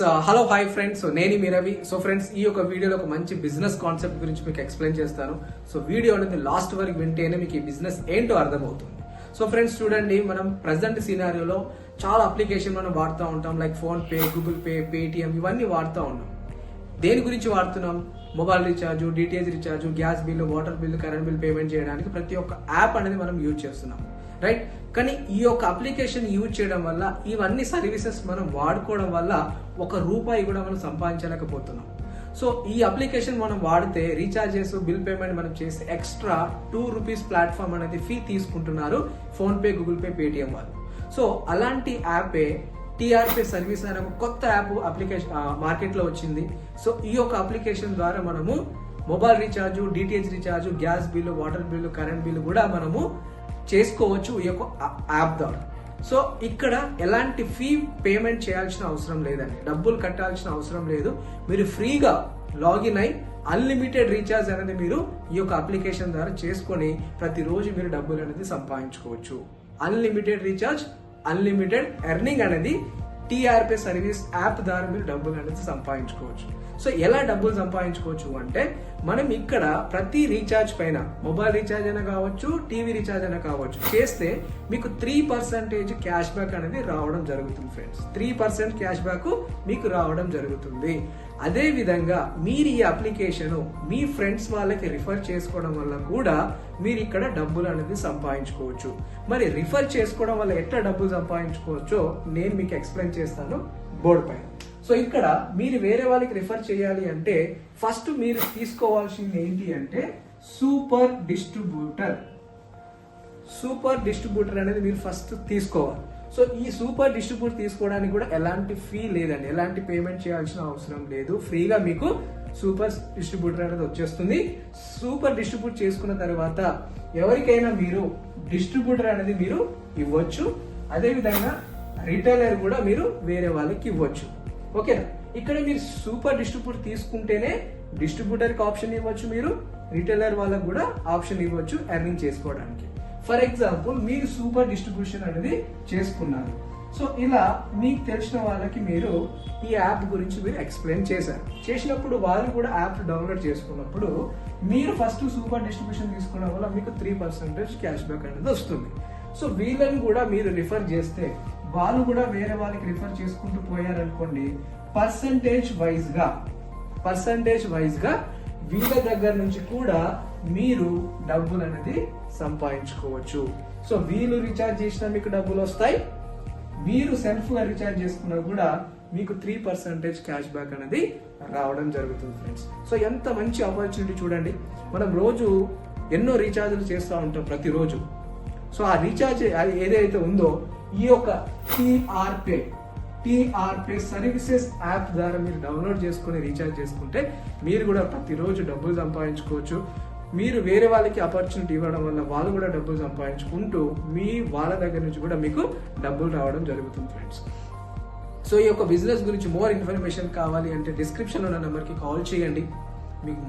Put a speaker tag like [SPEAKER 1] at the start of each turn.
[SPEAKER 1] Hello hi friends, నేను మీ Ravi. So friends, ఈ యొక్క వీడియోలో ఒక మంచి బిజినెస్ కాన్సెప్ట్ గురించి మీకు ఎక్స్ప్లెయిన్ చేస్తాను. సో వీడియో అనేది లాస్ట్ వరకు వింటేనే మీకు ఈ బిజినెస్ ఏంటో అర్థమవుతుంది. సో ఫ్రెండ్స్ చూడండి, మనం ప్రజెంట్ సినారియోలో చాలా అప్లికేషన్ మనం వాడుతూ ఉంటాం. Like phone pay, Google pay, Paytm, ఇవన్నీ వాడుతూ ఉన్నాం. దేని గురించి వాడుతున్నాం? Mobile recharge, DTH recharge, gas bill, water bill, current bill payment చేయడానికి ప్రతి ఒక్క యాప్ అనేది మనం యూజ్ చేస్తున్నాం, రైట్? కానీ ఈ యొక్క అప్లికేషన్ యూజ్ చేయడం వల్ల, ఇవన్నీ సర్వీసెస్ మనం వాడుకోవడం వల్ల ₹1 కూడా మనం సంపాదించలేకపోతున్నాం. సో ఈ అప్లికేషన్ మనం వాడితే రీఛార్జెస్, బిల్ పేమెంట్ మనం చేస్తే ఎక్స్ట్రా ₹2 ప్లాట్ఫామ్ అనేది ఫీ తీసుకుంటున్నారు phone pay, Google pay, Paytm వాళ్ళు. సో అలాంటి యాపే టీఆర్పీ సర్వీస్ అనే ఒక కొత్త యాప్ అప్లికేషన్ మార్కెట్ లో వచ్చింది. సో ఈ యొక్క అప్లికేషన్ ద్వారా మనము mobile recharge, DTH recharge, gas bill, water bill, current bill కూడా మనము చేసుకోవచ్చు ఈ యొక్క యాప్ ద్వారా. సో ఇక్కడ ఎలాంటి ఫీ పేమెంట్ చేయాల్సిన అవసరం లేదండి, డబ్బులు కట్టాల్సిన అవసరం లేదు. మీరు ఫ్రీగా లాగిన్ అయి అన్లిమిటెడ్ రీఛార్జ్ అనేది మీరు ఈ యొక్క అప్లికేషన్ ద్వారా చేసుకొని ప్రతిరోజు మీరు డబ్బులు అనేది సంపాదించుకోవచ్చు. అన్లిమిటెడ్ రీఛార్జ్, అన్లిమిటెడ్ ఎర్నింగ్ అనేది టీఆర్పీ సర్వీస్ యాప్ ద్వారా మీరు డబ్బులు అనేది సంపాదించుకోవచ్చు. సో ఎలా డబ్బులు సంపాదించుకోవచ్చు అంటే, మనం ఇక్కడ ప్రతి రీఛార్జ్ పైన, మొబైల్ రీఛార్జ్ అయినా కావచ్చు, టీవీ రీఛార్జ్ అయినా కావచ్చు, చేస్తే మీకు 3% క్యాష్ బ్యాక్ అనేది రావడం జరుగుతుంది ఫ్రెండ్స్. 3% క్యాష్ బ్యాక్ మీకు రావడం జరుగుతుంది. అదే విధంగా మీరు ఈ అప్లికేషన్ మీ ఫ్రెండ్స్ వాళ్ళకి రిఫర్ చేసుకోవడం వల్ల కూడా మీరు ఇక్కడ డబ్బులు అనేది సంపాదించుకోవచ్చు. మరి రిఫర్ చేసుకోవడం వల్ల ఎట్లా డబ్బులు సంపాదించుకోవచ్చో నేను మీకు ఎక్స్ప్లెయిన్ చేస్తాను బోర్డు పైన. సో ఇక్కడ మీరు వేరే వాళ్ళకి రిఫర్ చేయాలి అంటే ఫస్ట్ మీరు తీసుకోవాల్సింది ఏంటి అంటే సూపర్ డిస్ట్రిబ్యూటర్. సూపర్ డిస్ట్రిబ్యూటర్ అనేది మీరు ఫస్ట్ తీసుకోవాలి. సో ఈ సూపర్ డిస్ట్రిబ్యూటర్ తీసుకోవడానికి కూడా ఎలాంటి ఫీ లేదండి, ఎలాంటి పేమెంట్ చేయాల్సిన అవసరం లేదు. ఫ్రీగా మీకు సూపర్ డిస్ట్రిబ్యూటర్ అనేది వచ్చేస్తుంది. సూపర్ డిస్ట్రిబ్యూట్ చేసుకున్న తర్వాత ఎవరికైనా మీరు డిస్ట్రిబ్యూటర్ అనేది మీరు ఇవ్వచ్చు. అదే విధంగా రిటైలర్ కూడా మీరు వేరే వాళ్ళకి ఇవ్వచ్చు. ఓకేనా? ఇక్కడ మీరు సూపర్ డిస్ట్రిబ్యూటర్ తీసుకుంటేనే డిస్ట్రిబ్యూటర్ కి ఆప్షన్ ఇవ్వచ్చు, మీరు రిటైలర్ వాళ్ళకి కూడా ఆప్షన్ ఇవ్వచ్చు ఎర్నింగ్ చేసుకోవడానికి. ఫర్ ఎగ్జాంపుల్, మీరు సూపర్ డిస్ట్రిబ్యూషన్ అనేది చేసుకున్నారు. సో ఇలా మీకు తెలిసిన వాళ్ళకి మీరు ఈ యాప్ గురించి మీరు ఎక్స్ప్లెయిన్ చేశారు. చేసినప్పుడు వాళ్ళు కూడా యాప్ డౌన్లోడ్ చేసుకున్నప్పుడు మీరు ఫస్ట్ సూపర్ డిస్ట్రిబ్యూషన్ తీసుకోవడం వల్ల మీకు 3% క్యాష్ బ్యాక్ అనేది వస్తుంది. సో వీళ్ళని కూడా మీరు రిఫర్ చేస్తే వాళ్ళు కూడా వేరే వాళ్ళకి రిఫర్ చేసుకుంటూ పోయారనుకోండి, పర్సంటేజ్ వైజ్ గా వీళ్ళ దగ్గర నుంచి కూడా మీరు డబ్బులు అనేది సంపాదించుకోవచ్చు. సో వీళ్ళు రీఛార్జ్ చేసినా మీకు డబ్బులు వస్తాయి, మీరు సెల్ఫ్ గా రీఛార్జ్ చేసుకున్నా కూడా మీకు 3% క్యాష్ బ్యాక్ అనేది రావడం జరుగుతుంది ఫ్రెండ్స్. సో ఎంత మంచి ఆపర్చునిటీ చూడండి. మనం రోజు ఎన్నో రీఛార్జ్లు చేస్తూ ఉంటాం ప్రతిరోజు. సో ఆ రీఛార్జ్ ఏదైతే ఉందో ఈ యొక్క టీఆర్పీ సర్వీసెస్ యాప్ ద్వారా మీరు డౌన్లోడ్ చేసుకుని రీఛార్జ్ చేసుకుంటే మీరు కూడా ప్రతిరోజు డబ్బులు సంపాదించుకోవచ్చు. మీరు వేరే వాళ్ళకి ఆపర్చునిటీ ఇవ్వడం వల్ల వాళ్ళు కూడా డబ్బులు సంపాదించుకుంటూ వాళ్ళ దగ్గర నుంచి కూడా మీకు డబ్బులు రావడం జరుగుతుంది ఫ్రెండ్స్. సో ఈ యొక్క బిజినెస్ గురించి మోర్ ఇన్ఫర్మేషన్ కావాలి అంటే డిస్క్రిప్షన్ లో ఉన్న నెంబర్కి కాల్ చేయండి. మీకు